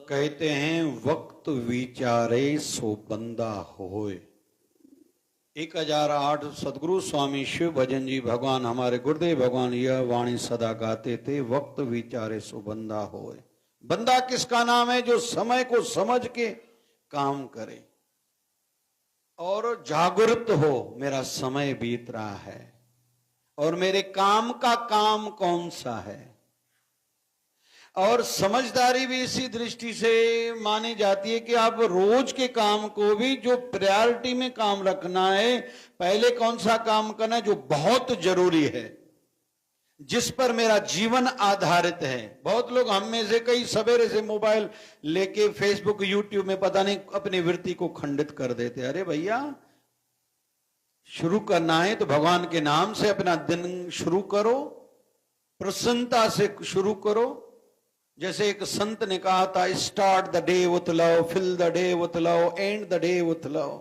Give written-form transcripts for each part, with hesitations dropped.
कहते हैं वक्त विचारे सो बंदा होए। 1008 सदगुरु स्वामी शिव भजन जी भगवान हमारे गुरुदेव भगवान यह वाणी सदा गाते थे, वक्त विचारे सो बंदा होए। बंदा किसका नाम है? जो समय को समझ के काम करे और जागरूक हो, मेरा समय बीत रहा है और मेरे काम का काम कौन सा है। और समझदारी भी इसी दृष्टि से मानी जाती है कि आप रोज के काम को भी जो प्रायोरिटी में काम रखना है, पहले कौन सा काम करना है जो बहुत जरूरी है, जिस पर मेरा जीवन आधारित है। बहुत लोग हम में से कई सवेरे से मोबाइल लेके फेसबुक यूट्यूब में पता नहीं अपनी वृत्ति को खंडित कर देते। अरे भैया, शुरू करना है तो भगवान के नाम से अपना दिन शुरू करो, प्रसन्नता से शुरू करो। जैसे एक संत ने कहा था, start the day with love, fill the day with love, end the day with love.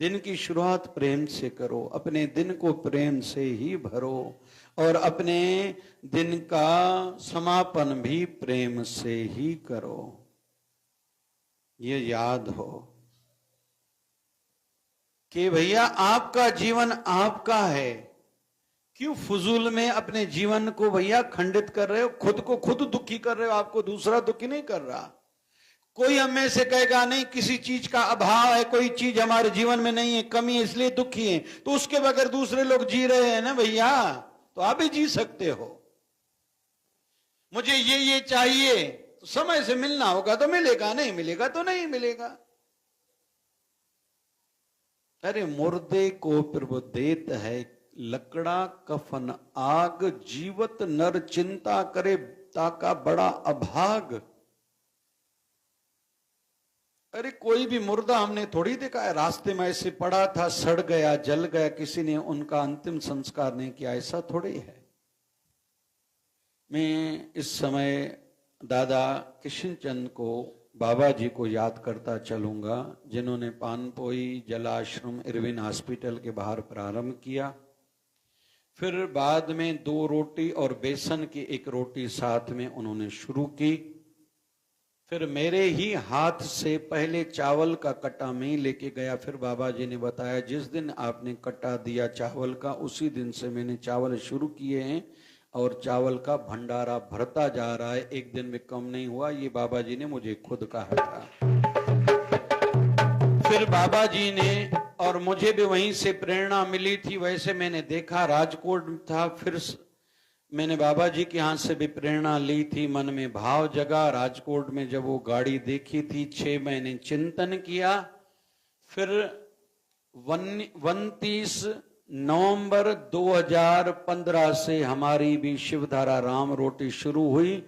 दिन की शुरुआत प्रेम से करो, अपने दिन को प्रेम से ही भरो और अपने दिन का समापन भी प्रेम से ही करो। ये याद हो कि भैया आपका जीवन आपका है। क्यों फजूल में अपने जीवन को भैया खंडित कर रहे हो? खुद को खुद दुखी कर रहे हो, आपको दूसरा दुखी नहीं कर रहा। कोई हम में से कहेगा नहीं किसी चीज का अभाव है, कोई चीज हमारे जीवन में नहीं है, कमी है, इसलिए दुखी है। तो उसके बगैर दूसरे लोग जी रहे हैं ना भैया, तो आप भी जी सकते हो। मुझे ये चाहिए तो समय से मिलना होगा तो मिलेगा, नहीं मिलेगा तो नहीं मिलेगा। अरे मुर्दे को प्रभु देत है लकड़ा कफन आग, जीवत नर चिंता करे ताका बड़ा अभाग। अरे कोई भी मुर्दा हमने थोड़ी देखा है, रास्ते में ऐसे पड़ा था, सड़ गया, जल गया, किसी ने उनका अंतिम संस्कार नहीं किया, ऐसा थोड़ी है। मैं इस समय दादा किशनचंद को, बाबा जी को याद करता चलूंगा, जिन्होंने पानपोई जलाश्रम इरविन हॉस्पिटल के बाहर प्रारंभ किया। फिर बाद में 2 रोटी और बेसन की 1 रोटी साथ में उन्होंने शुरू की। फिर मेरे ही हाथ से पहले चावल का कट्टा मैं लेके गया। फिर बाबा जी ने बताया जिस दिन आपने कट्टा दिया चावल का, उसी दिन से मैंने चावल शुरू किए हैं और चावल का भंडारा भरता जा रहा है, एक दिन में कम नहीं हुआ। ये बाबा जी ने मुझे खुद कहा था। फिर बाबा जी ने, और मुझे भी वहीं से प्रेरणा मिली थी। वैसे मैंने देखा, राजकोट था, फिर मैंने बाबा जी के हाथ से भी प्रेरणा ली थी, मन में भाव जगा। राजकोट में जब वो गाड़ी देखी थी, 6 महीने चिंतन किया। फिर 29 नवंबर 2015 से हमारी भी शिवधारा राम रोटी शुरू हुई,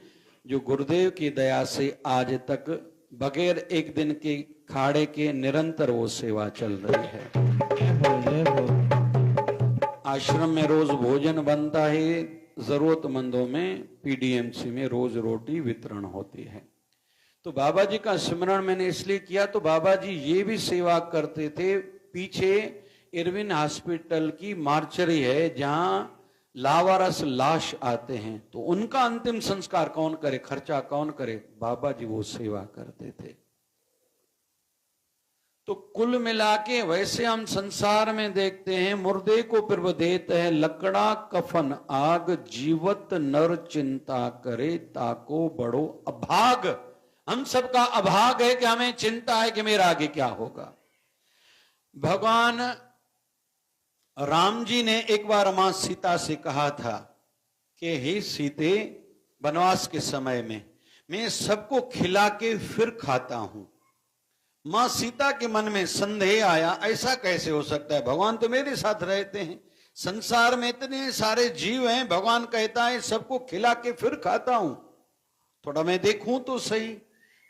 जो गुरुदेव की दया से आज तक बगैर एक दिन के खाड़े के निरंतर वो सेवा चल रही है। आश्रम में रोज भोजन बनता है, जरूरतमंदों में पीडीएमसी में रोज रोटी वितरण होती है। तो बाबा जी का स्मरण मैंने इसलिए किया, तो बाबा जी ये भी सेवा करते थे। पीछे इरविन हॉस्पिटल की मार्चरी है, जहां लावारस लाश आते हैं, तो उनका अंतिम संस्कार कौन करे, खर्चा कौन करे? बाबा जी वो सेवा करते थे। तो कुल मिला के वैसे हम संसार में देखते हैं, मुर्दे को प्रभु देत है लकड़ा कफन आग, जीवत नर चिंता करे ताको बड़ो अभाग। हम सबका अभाग है कि हमें चिंता है कि मेरा आगे क्या होगा। भगवान राम जी ने एक बार मां सीता से कहा था कि हे सीते, वनवास के समय में मैं सबको खिला के फिर खाता हूं। मां सीता के मन में संदेह आया, ऐसा कैसे हो सकता है? भगवान तो मेरे साथ रहते हैं, संसार में इतने सारे जीव हैं, भगवान कहता है सबको खिला के फिर खाता हूं, थोड़ा मैं देखूं तो सही।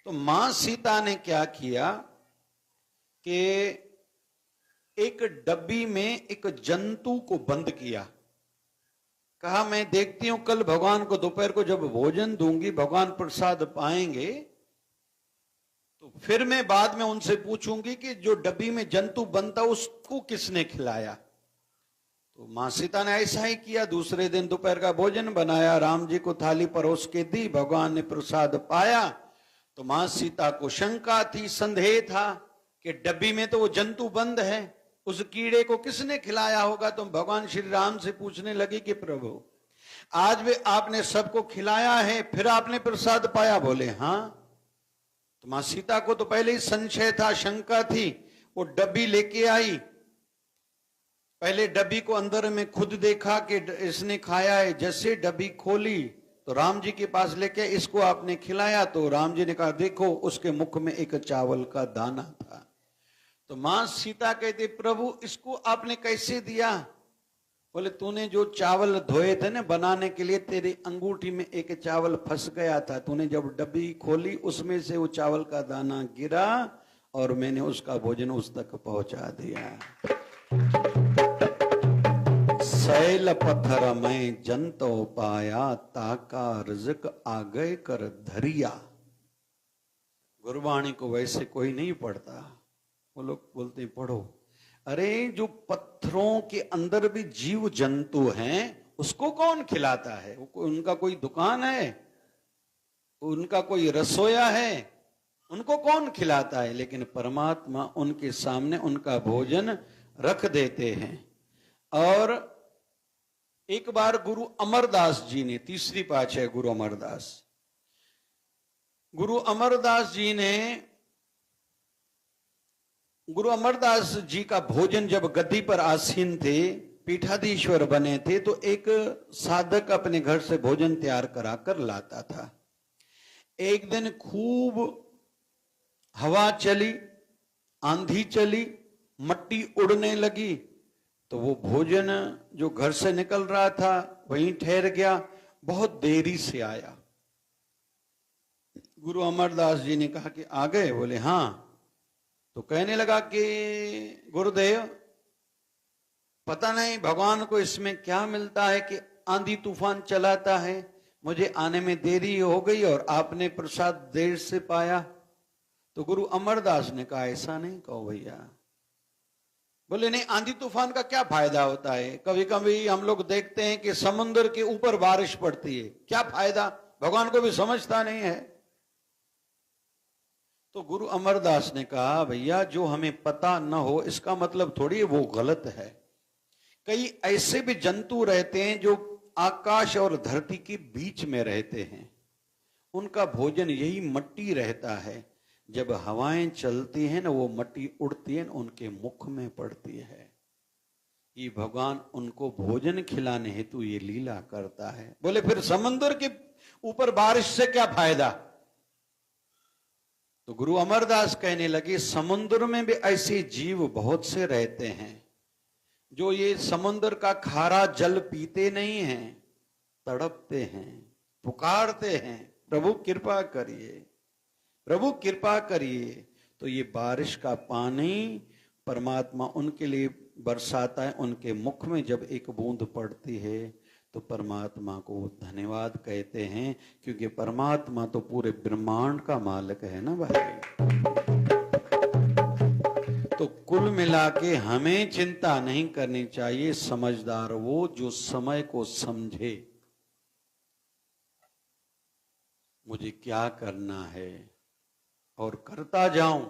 तो मां सीता ने क्या किया कि एक डब्बी में एक जंतु को बंद किया। कहा मैं देखती हूं कल भगवान को दोपहर को जब भोजन दूंगी, भगवान प्रसाद पाएंगे, तो फिर मैं बाद में उनसे पूछूंगी कि जो डब्बी में जंतु बनता उसको किसने खिलाया। तो मां सीता ने ऐसा ही किया। दूसरे दिन दोपहर का भोजन बनाया, राम जी को थाली परोस के दी, भगवान ने प्रसाद पाया। तो मां सीता को शंका थी, संदेह था कि डब्बी में तो वो जंतु बंद है, उस कीड़े को किसने खिलाया होगा। तो भगवान श्री राम से पूछने लगी कि प्रभु आज भी आपने सबको खिलाया है, फिर आपने प्रसाद पाया? बोले हाँ। तो मां सीता को तो पहले ही संशय था, शंका थी। वो डब्बी लेके आई, पहले डब्बी को अंदर में खुद देखा कि इसने खाया है। जैसे डब्बी खोली तो राम जी के पास लेके, इसको आपने खिलाया? तो राम जी ने कहा देखो, उसके मुख में एक चावल का दाना था। तो मां सीता कहती प्रभु इसको आपने कैसे दिया? बोले तूने जो चावल धोए थे ना बनाने के लिए, तेरी अंगूठी में एक चावल फंस गया था। तूने जब डब्बी खोली उसमें से वो चावल का दाना गिरा और मैंने उसका भोजन उस तक पहुंचा दिया। सैल पत्थर में जंतो पाया, ताका रिज़्क आ गए कर धरिया। गुरबाणी को वैसे कोई नहीं पढ़ता, वो लोग बोलते हैं पढ़ो। अरे जो पत्थरों के अंदर भी जीव जंतु हैं उसको कौन खिलाता है? उनका कोई दुकान है? उनका कोई रसोया है? उनको कौन खिलाता है? लेकिन परमात्मा उनके सामने उनका भोजन रख देते हैं। और एक बार गुरु अमरदास जी ने, तीसरी पातशाही है गुरु अमरदास जी का भोजन जब गद्दी पर आसीन थे, पीठाधीश्वर बने थे, तो एक साधक अपने घर से भोजन तैयार करा कर लाता था। एक दिन खूब हवा चली, आंधी चली, मट्टी उड़ने लगी, तो वो भोजन जो घर से निकल रहा था वहीं ठहर गया, बहुत देरी से आया। गुरु अमरदास जी ने कहा कि आ गए? बोले हाँ। तो कहने लगा कि गुरुदेव पता नहीं भगवान को इसमें क्या मिलता है कि आंधी तूफान चलाता है, मुझे आने में देरी हो गई और आपने प्रसाद देर से पाया। तो गुरु अमरदास ने कहा ऐसा नहीं कहो भैया। बोले नहीं, आंधी तूफान का क्या फायदा होता है? कभी कभी हम लोग देखते हैं कि समुद्र के ऊपर बारिश पड़ती है, क्या फायदा? भगवान को भी समझता नहीं है। तो गुरु अमरदास ने कहा भैया जो हमें पता न हो इसका मतलब थोड़ी वो गलत है। कई ऐसे भी जंतु रहते हैं जो आकाश और धरती के बीच में रहते हैं, उनका भोजन यही मट्टी रहता है। जब हवाएं चलती हैं ना, वो मट्टी उड़ती है, उनके मुख में पड़ती है। ये भगवान उनको भोजन खिलाने हेतु ये लीला करता है। बोले फिर समुद्र के ऊपर बारिश से क्या फायदा? तो गुरु अमरदास कहने लगे समुद्र में भी ऐसे जीव बहुत से रहते हैं जो ये समुद्र का खारा जल पीते नहीं हैं, तड़पते हैं, पुकारते हैं प्रभु कृपा करिए, प्रभु कृपा करिए। तो ये बारिश का पानी परमात्मा उनके लिए बरसाता है। उनके मुख में जब एक बूंद पड़ती है तो परमात्मा को धन्यवाद कहते हैं, क्योंकि परमात्मा तो पूरे ब्रह्मांड का मालिक है ना भाई। तो कुल मिला के हमें चिंता नहीं करनी चाहिए। समझदार वो जो समय को समझे, मुझे क्या करना है और करता जाऊं,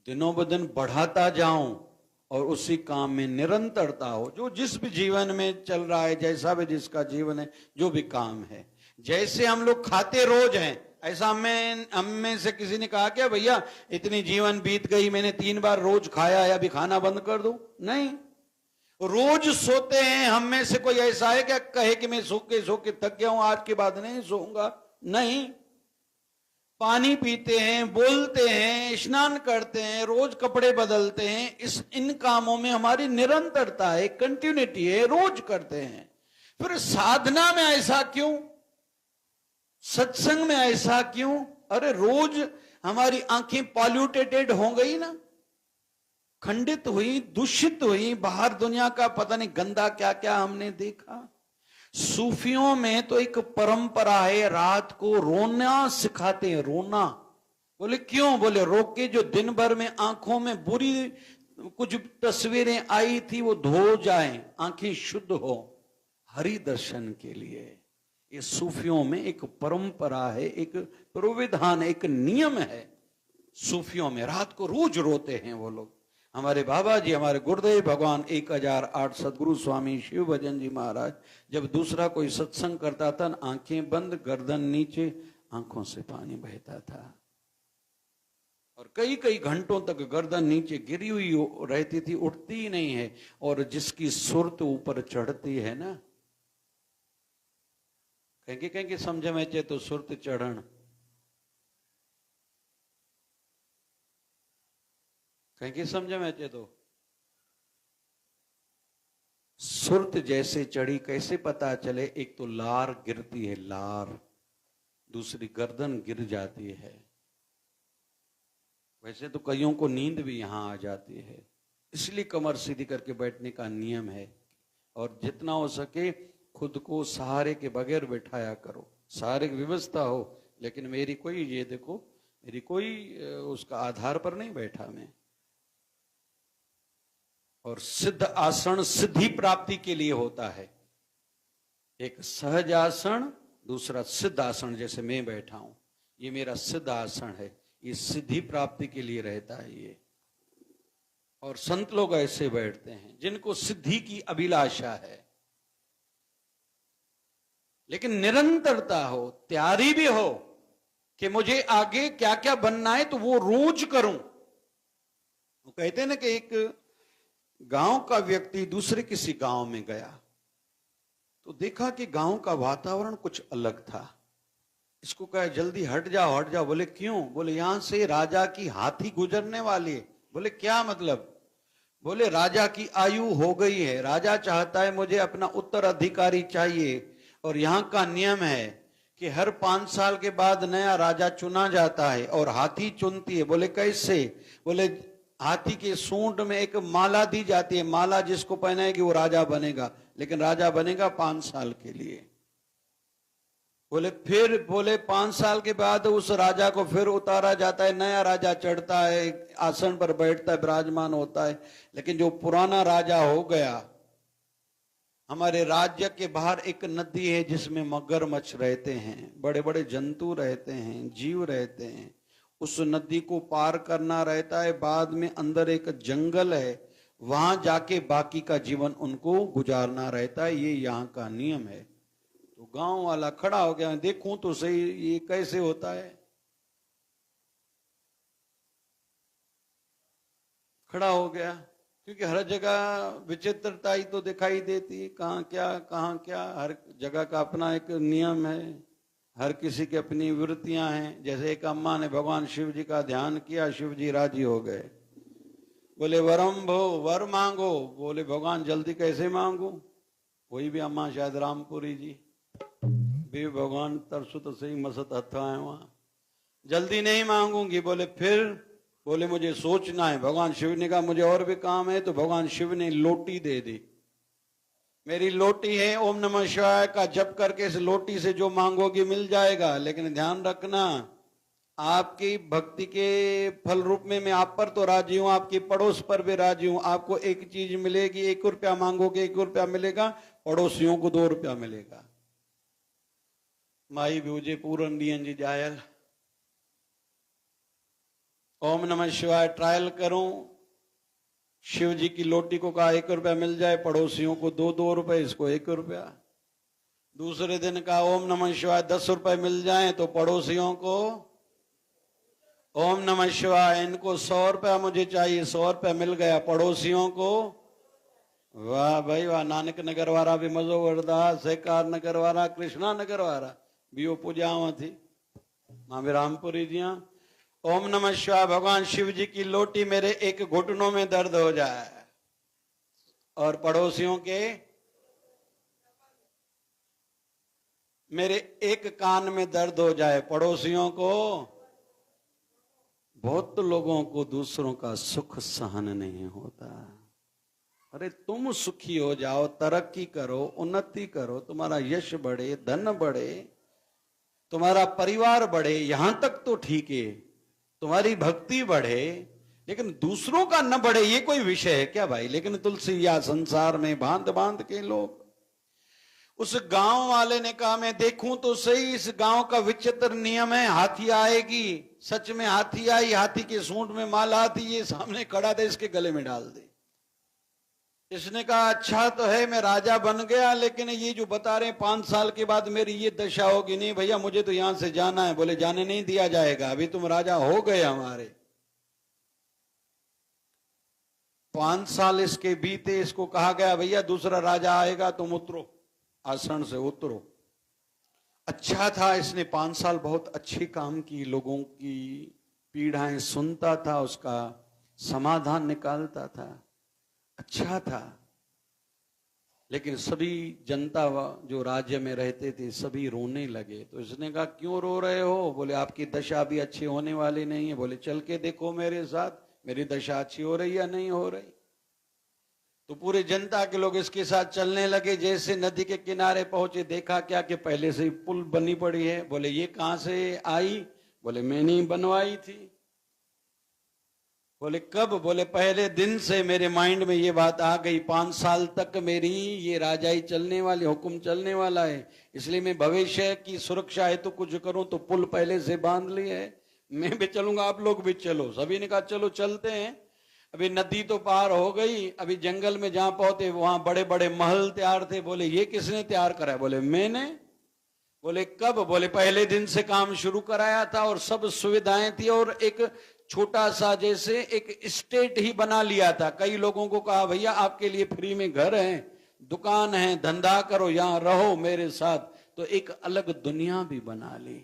दिनों ब दिन बढ़ाता जाऊं और उसी काम में निरंतरता हो। जो जिस भी जीवन में चल रहा है, जैसा भी जिसका जीवन है, जो भी काम है, जैसे हम लोग खाते रोज हैं, ऐसा हम में से किसी ने कहा क्या भैया इतनी जीवन बीत गई, मैंने 3 बार रोज खाया है, अभी खाना बंद कर दूं? नहीं। रोज सोते हैं। हम में से कोई ऐसा है क्या कहे कि मैं सो के थक गया हूं, आज के बाद नहीं सोऊंगा? नहीं। पानी पीते हैं, बोलते हैं, स्नान करते हैं, रोज कपड़े बदलते हैं। इन कामों में हमारी निरंतरता है, कंटिन्यूटी है, रोज करते हैं। फिर साधना में ऐसा क्यों? सत्संग में ऐसा क्यों? अरे रोज हमारी आंखें पॉल्यूटेटेड हो गई ना, खंडित हुई, दूषित हुई, बाहर दुनिया का पता नहीं गंदा क्या क्या हमने देखा। सूफियों में तो एक परंपरा है, रात को रोना सिखाते हैं, रोना। बोले क्यों? बोले रो के जो दिन भर में आंखों में बुरी कुछ तस्वीरें आई थी वो धो जाएं, आंखें शुद्ध हो, हरि दर्शन के लिए। ये सूफियों में एक परंपरा है, एक प्रविधान, एक नियम है। सूफियों में रात को रोज रोते हैं वो लोग। हमारे बाबा जी, हमारे गुरुदेव भगवान 1008 सदगुरु स्वामी शिव भजन जी महाराज जब दूसरा कोई सत्संग करता था, आंखें बंद, गर्दन नीचे, आंखों से पानी बहता था और कई कई घंटों तक गर्दन नीचे गिरी हुई रहती थी, उठती ही नहीं है। और जिसकी सुरत ऊपर चढ़ती है ना, कहीं समझ में चे तो सुरत चढ़न, कहीं समझ में चे तो सुरत जैसे चढ़ी, कैसे पता चले? एक तो लार गिरती है, लार, दूसरी गर्दन गिर जाती है। वैसे तो कईयों को नींद भी यहां आ जाती है, इसलिए कमर सीधी करके बैठने का नियम है। और जितना हो सके खुद को सहारे के बगैर बैठाया करो। सहारे की व्यवस्था हो, लेकिन मेरी कोई, ये देखो, मेरी कोई उसका आधार पर नहीं बैठा मैं। और सिद्ध आसन सिद्धि प्राप्ति के लिए होता है। एक सहज आसन, दूसरा सिद्ध आसन, जैसे मैं बैठा हूं, ये मेरा सिद्ध आसन है, ये सिद्धि प्राप्ति के लिए रहता है ये। और संत लोग ऐसे बैठते हैं जिनको सिद्धि की अभिलाषा है, लेकिन निरंतरता हो, तैयारी भी हो कि मुझे आगे क्या क्या बनना है, तो वो रोज करूं। वो कहते हैं ना कि एक गांव का व्यक्ति दूसरे किसी गांव में गया तो देखा कि गांव का वातावरण कुछ अलग था। इसको कहा जल्दी हट जाओ हट जाओ। बोले क्यों? बोले यहां से राजा की हाथी गुजरने वाली है। बोले क्या मतलब? बोले राजा की आयु हो गई है, राजा चाहता है मुझे अपना उत्तराधिकारी चाहिए, और यहां का नियम है कि हर 5 साल के बाद नया राजा चुना जाता है और हाथी चुनती है। बोले कैसे? बोले हाथी के सूंड में एक माला दी जाती है, माला जिसको पहनाएगी वो राजा बनेगा, लेकिन राजा बनेगा 5 साल के लिए। बोले फिर? बोले 5 साल के बाद उस राजा को फिर उतारा जाता है, नया राजा चढ़ता है, आसन पर बैठता है, विराजमान होता है। लेकिन जो पुराना राजा हो गया, हमारे राज्य के बाहर एक नदी है जिसमें मगरमच्छ रहते हैं, बड़े बड़े जंतु रहते हैं, जीव रहते हैं। उस नदी को पार करना रहता है, बाद में अंदर एक जंगल है, वहां जाके बाकी का जीवन उनको गुजारना रहता है। ये यहाँ का नियम है। तो गांव वाला खड़ा हो गया, देखूं तो सही ये कैसे होता है। खड़ा हो गया, क्योंकि हर जगह विचित्रता ही तो दिखाई देती है, कहाँ क्या, हर जगह का अपना एक नियम है, हर किसी की अपनी वृत्तियां हैं। जैसे एक अम्मा ने भगवान शिव जी का ध्यान किया, शिव जी राजी हो गए। बोले वरम भो, वर मांगो। बोले भगवान जल्दी कैसे मांगू? कोई भी अम्मा, शायद रामपुरी जी भी, भगवान तरसु तो सही मसत हथा है वहां, जल्दी नहीं मांगूंगी। बोले फिर? बोले मुझे सोचना है। भगवान शिव ने कहा मुझे और भी काम है। तो भगवान शिव ने लोटी दे दी। मेरी लोटी है, ओम नमः शिवाय का जप करके इस लोटी से जो मांगोगी मिल जाएगा। लेकिन ध्यान रखना, आपकी भक्ति के फल रूप में मैं आप पर तो राजी हूं, आपकी पड़ोस पर भी राजी हूं। आपको एक चीज मिलेगी, 1 रुपया मांगोगे 1 रुपया मिलेगा, पड़ोसियों को 2 रुपया मिलेगा। माई ब्यूजे पूरन दियन जी जायल। ओम नमः शिवाय ट्रायल करूं, शिव जी की लोटी को कहा 1 रुपया मिल जाए, पड़ोसियों को 2 रुपए, इसको 1 रुपया। दूसरे दिन कहा ओम नमः शिवाय 10 रुपए मिल जाए, तो पड़ोसियों को ओम नमः शिवाय, इनको 100 रुपया मुझे चाहिए, 100 रुपया मिल गया, पड़ोसियों को। वाह भाई वाह, नानक नगर वाला भी मजो वरदा, सहकार नगर वाला, कृष्णा नगर वाला भी पूजावा थी, मां रामपुरी जी। ओम नमः शिवाय, भगवान शिव जी की लोटी मेरे एक घुटनों में दर्द हो जाए और पड़ोसियों के मेरे एक कान में दर्द हो जाए, पड़ोसियों को। बहुत लोगों को दूसरों का सुख सहन नहीं होता। अरे तुम सुखी हो जाओ, तरक्की करो, उन्नति करो, तुम्हारा यश बढ़े, धन बढ़े, तुम्हारा परिवार बढ़े, यहां तक तो ठीक है, तुम्हारी भक्ति बढ़े, लेकिन दूसरों का न बढ़े ये कोई विषय है क्या भाई? लेकिन तुलसी या संसार में भांत भांत के लोग, उस गांव वाले ने कहा मैं देखूं तो सही, इस गांव का विचित्र नियम है, हाथी आएगी। सच में हाथी आई, हाथी के सूंड में माला थी, ये सामने खड़ा था, इसके गले में डाल दी। इसने कहा अच्छा तो है, मैं राजा बन गया, लेकिन ये जो बता रहे हैं 5 साल के बाद मेरी ये दशा होगी। नहीं भैया, मुझे तो यहां से जाना है। बोले जाने नहीं दिया जाएगा, अभी तुम राजा हो गए हमारे। 5 साल इसके बीते, इसको कहा गया भैया दूसरा राजा आएगा, तुम उतरो, आसन से उतरो। अच्छा था, इसने 5 साल बहुत अच्छे काम की, लोगों की पीड़ाएं सुनता था, उसका समाधान निकालता था, अच्छा था। लेकिन सभी जनता जो राज्य में रहते थे सभी रोने लगे। तो इसने कहा क्यों रो रहे हो? बोले आपकी दशा अभी अच्छी होने वाली नहीं है। बोले चल के देखो मेरे साथ, मेरी दशा अच्छी हो रही या नहीं हो रही। तो पूरे जनता के लोग इसके साथ चलने लगे। जैसे नदी के किनारे पहुंचे, देखा क्या कि पहले से ही पुल बनी पड़ी है। बोले ये कहां से आई? बोले मैंने बनवाई थी। बोले कब? बोले पहले दिन से मेरे माइंड में ये बात आ गई, 5 साल तक मेरी ये राजाई चलने वाली, हुक्म चलने वाला है, इसलिए मैं भविष्य की सुरक्षा है तो कुछ करूं, तो पुल पहले से बांध लिए है। मैं भी चलूंगा, आप लोग भी चलो। सभी ने कहा चलो चलते हैं। अभी नदी तो पार हो गई, अभी जंगल में जहां पहुंचे वहां बड़े बड़े महल तैयार थे। बोले ये किसने तैयार कराया? बोले मैंने। बोले कब? बोले पहले दिन से काम शुरू कराया था और सब सुविधाएं थी, और एक छोटा सा जैसे एक स्टेट ही बना लिया था। कई लोगों को कहा भैया आपके लिए फ्री में घर है, दुकान है, धंधा करो, यहां रहो मेरे साथ। तो एक अलग दुनिया भी बना ली।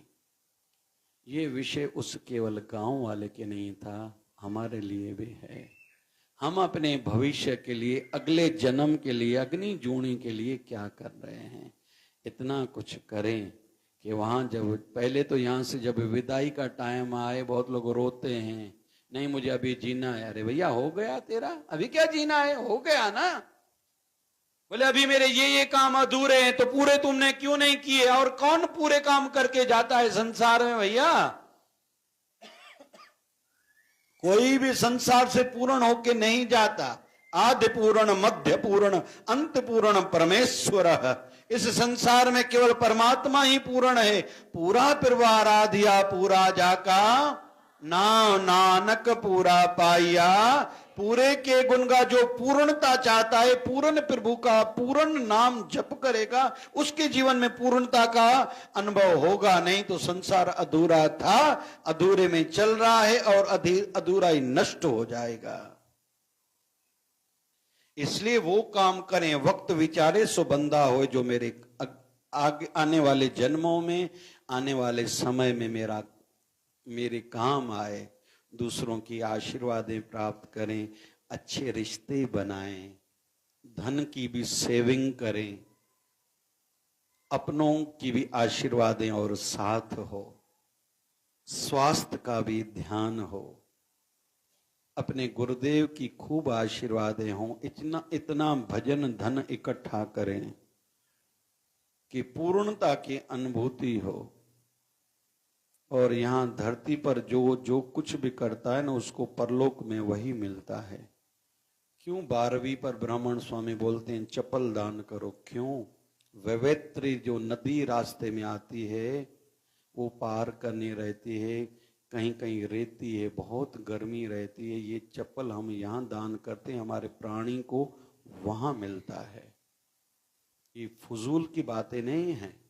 ये विषय उस केवल गांव वाले के नहीं था, हमारे लिए भी है। हम अपने भविष्य के लिए, अगले जन्म के लिए, अग्नि जूनी के लिए क्या कर रहे हैं? इतना कुछ करें कि वहां जब पहले तो यहां से जब विदाई का टाइम आए, बहुत लोग रोते हैं, नहीं मुझे अभी जीना है। अरे भैया हो गया तेरा, अभी क्या जीना है? हो गया ना। बोले अभी मेरे ये काम अधूरे हैं। तो पूरे तुमने क्यों नहीं किए? और कौन पूरे काम करके जाता है संसार में भैया? कोई भी संसार से पूर्ण होके नहीं जाता। आदि पूर्ण, मध्य पूर्ण, अंत पूर्ण परमेश्वर। इस संसार में केवल परमात्मा ही पूर्ण है। पूरा परिवार आधिया पूरा जाका, नाम नानक पूरा पाइया। पूरे के गुण का जो पूर्णता चाहता है, पूर्ण प्रभु का पूर्ण नाम जप करेगा, उसके जीवन में पूर्णता का अनुभव होगा। नहीं तो संसार अधूरा था, अधूरे में चल रहा है और अधूरा ही नष्ट हो जाएगा। इसलिए वो काम करें, वक्त विचारे सो बंदा हो, जो मेरे आगे आने वाले जन्मों में, आने वाले समय में मेरे काम आए। दूसरों की आशीर्वादें प्राप्त करें, अच्छे रिश्ते बनाएं, धन की भी सेविंग करें, अपनों की भी आशीर्वादें और साथ हो, स्वास्थ्य का भी ध्यान हो, अपने गुरुदेव की खूब आशीर्वादें हों। इतना भजन धन इकट्ठा करें कि पूर्णता की अनुभूति हो। और यहां धरती पर जो कुछ भी करता है ना, उसको परलोक में वही मिलता है। क्यों 12वीं पर ब्राह्मण स्वामी बोलते हैं चप्पल दान करो? क्यों? वेवेत्री जो नदी रास्ते में आती है वो पार करनी रहती है, कहीं कहीं रेती है, बहुत गर्मी रहती है। ये चप्पल हम यहाँ दान करते हैं, हमारे प्राणी को वहां मिलता है। ये फजूल की बातें नहीं हैं।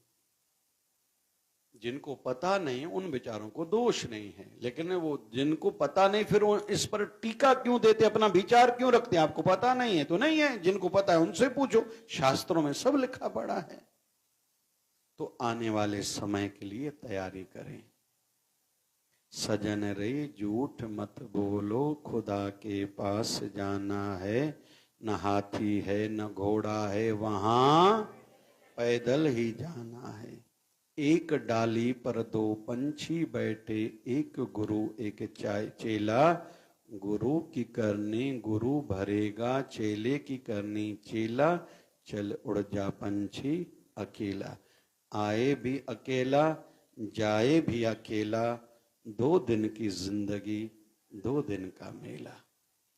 जिनको पता नहीं उन बेचारों को दोष नहीं है, लेकिन वो जिनको पता नहीं फिर वो इस पर टीका क्यों देते, अपना विचार क्यों रखते हैं? आपको पता नहीं है तो नहीं है, जिनको पता है उनसे पूछो, शास्त्रों में सब लिखा पड़ा है। तो आने वाले समय के लिए तैयारी करें। सजन रे झूठ मत बोलो, खुदा के पास जाना है। न हाथी है न घोड़ा है, वहां पैदल ही जाना है। एक डाली पर 2 पंछी बैठे, एक गुरु एक चेला। गुरु की करनी गुरु भरेगा, चेले की करनी चेला। चल उड़ जा पंछी अकेला, आए भी अकेला जाए भी अकेला। 2 दिन की जिंदगी 2 दिन का मेला।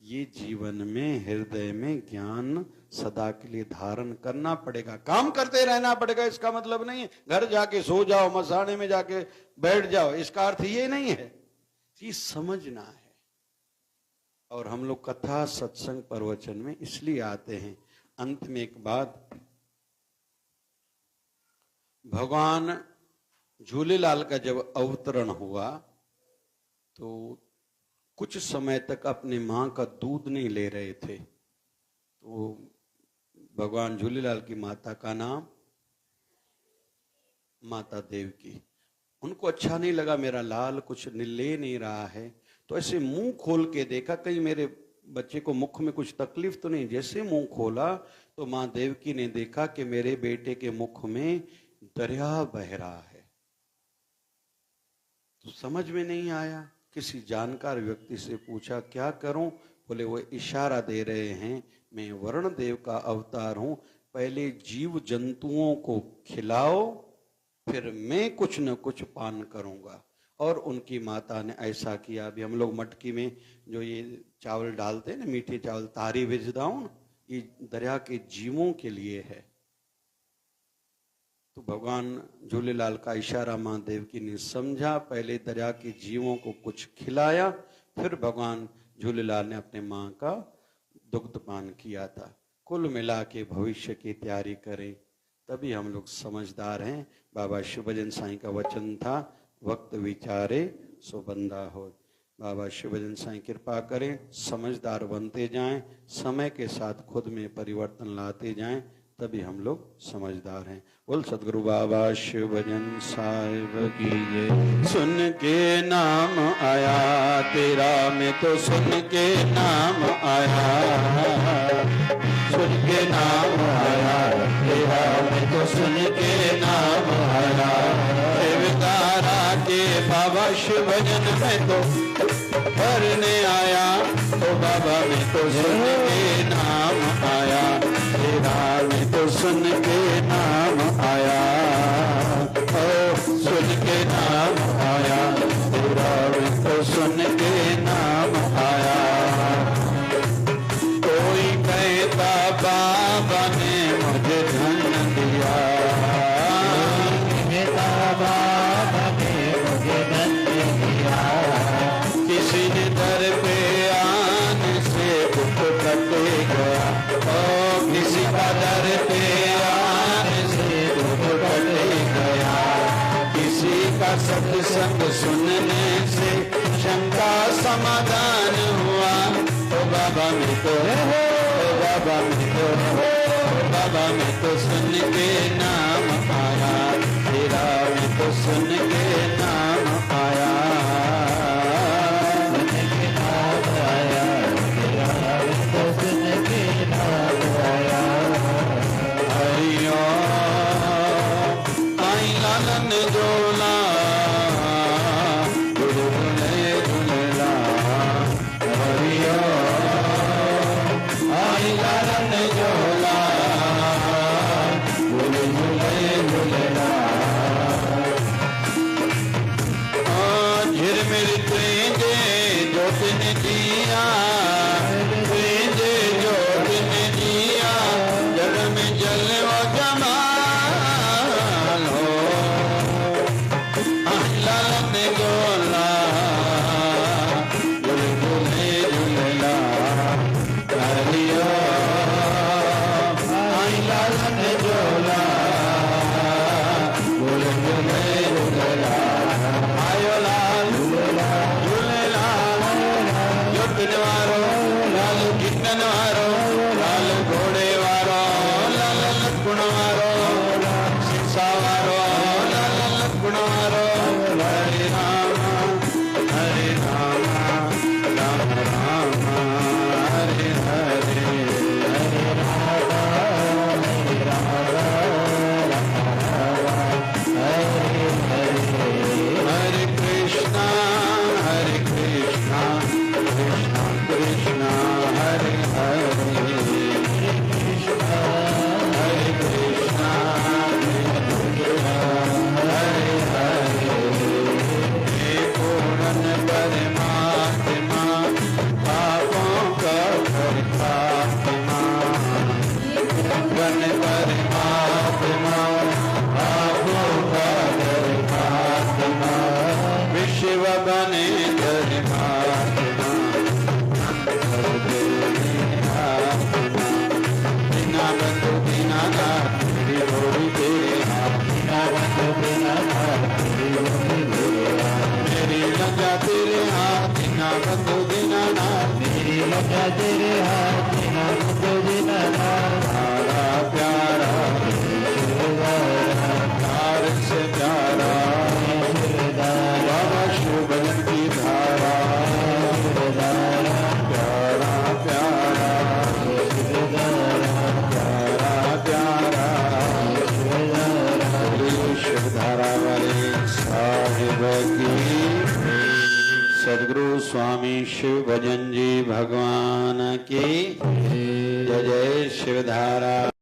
ये जीवन में हृदय में ज्ञान सदा के लिए धारण करना पड़ेगा, काम करते रहना पड़ेगा। इसका मतलब नहीं है घर जाके सो जाओ, मसाने में जाके बैठ जाओ, इसका अर्थ ये नहीं है। ये समझना है। और हम लोग कथा सत्संग प्रवचन में इसलिए आते हैं। अंत में एक बात, भगवान झूलेलाल का जब अवतरण हुआ तो कुछ समय तक अपनी मां का दूध नहीं ले रहे थे। तो भगवान झूलेलाल की माता का नाम माता देवकी। उनको अच्छा नहीं लगा मेरा लाल कुछ ले नहीं रहा है, तो ऐसे मुंह खोल के देखा कहीं मेरे बच्चे को मुख में कुछ तकलीफ तो नहीं। जैसे मुंह खोला तो मां देवकी ने देखा कि मेरे बेटे के मुख में दरिया बह रहा है। तो समझ में नहीं आया, किसी जानकार व्यक्ति से पूछा क्या करूं? बोले वो इशारा दे रहे हैं मैं वरुण देव का अवतार हूं, पहले जीव जंतुओं को खिलाओ फिर मैं कुछ न कुछ पान करूंगा। और उनकी माता ने ऐसा किया। अभी हम लोग मटकी में जो ये चावल डालते हैं ना, मीठे चावल, तारी विजदाऊं, ये दरिया के जीवों के लिए है। तो भगवान झूलेलाल का इशारा मां देवकी ने समझा, पहले दरिया के जीवों को कुछ खिलाया, फिर भगवान झूलेलाल ने अपने मां का दुग्ध पान किया था। कुल मिला के भविष्य की तैयारी करें, तभी हम लोग समझदार हैं। बाबा शिवभजन साईं का वचन था, वक्त विचारे सो बंदा हो। बाबा शिवभजन साईं कृपा करें, समझदार बनते जाएं, समय के साथ खुद में परिवर्तन लाते जाएं, तभी हम लोग समझदार हैं। बोल सदगुरु बाबा शिवभजन साहिब की जय। सुन के नाम आया तेरा, मैं तो सुन के नाम आया, सुन के नाम आया तेरा, मैं तो सुन के नाम आया। देवतारा के बाबा शिवभजन में तो भरने आया, तो बाबा मैं तो सुन के नाम आया तेरा, मैं तो सुन के नाम आया, ओ सुन के नाम आया तेरा, मैं तो सुन के नाम आया। कोई कहता बाबा ने मुझे धन दिया, कहता बाबा ने मुझे धन दिया। किसी ने दर पे आने से दुख कट गया, ओ किसी का दर पे आने से दुख कट गया। किसी का सत्संग सुनने से शंका समाधान हुआ। तो बाबा में तो बाबा में तो बाबा में तो सुन के नाम आया तेरा, में तो सुन के नाम आया, सुन के नाम आया तेरा, में तो सुन के नाम आया। हरिओ आई लालन जोला गुरु ने झूलेला, हरिओ आई लालन जोला गुरु ने झूलेला। झिरमिर तुझे जोत ने दिया, तुझे जोत ने दिया, जग में जलवा जमाल हो। लालन जोला गुरु झूले झूलेला, हरिओ आई लालन जोला गुरु झूले झूलेला। आयो लाल झूलेलाल जोतने वारो, लाल कीर्तन वारो, लाल घोड़े वारो, लाल लक्ष्मण वारो, शिक्षा वारो, लाल लक्ष्मण वारो। हरे राम राम राम हरे हरे, हरे राम हरे हरे, हरे कृष्णा कृष्णा कृष्णा हरे हरे। बंधु दीनानाथ मेरी लज्जा तेरे हाथ दीना बंधु दीनानाथ प्यारा प्यारा प्यार से प्यारा बाबा शिव भजन की धारा प्यारा प्यारा प्यारा प्यारा शिवधारा वाले साहिब की सदगुरु स्वामी शिव भजन जी भगवान की जय जय शिवधारा।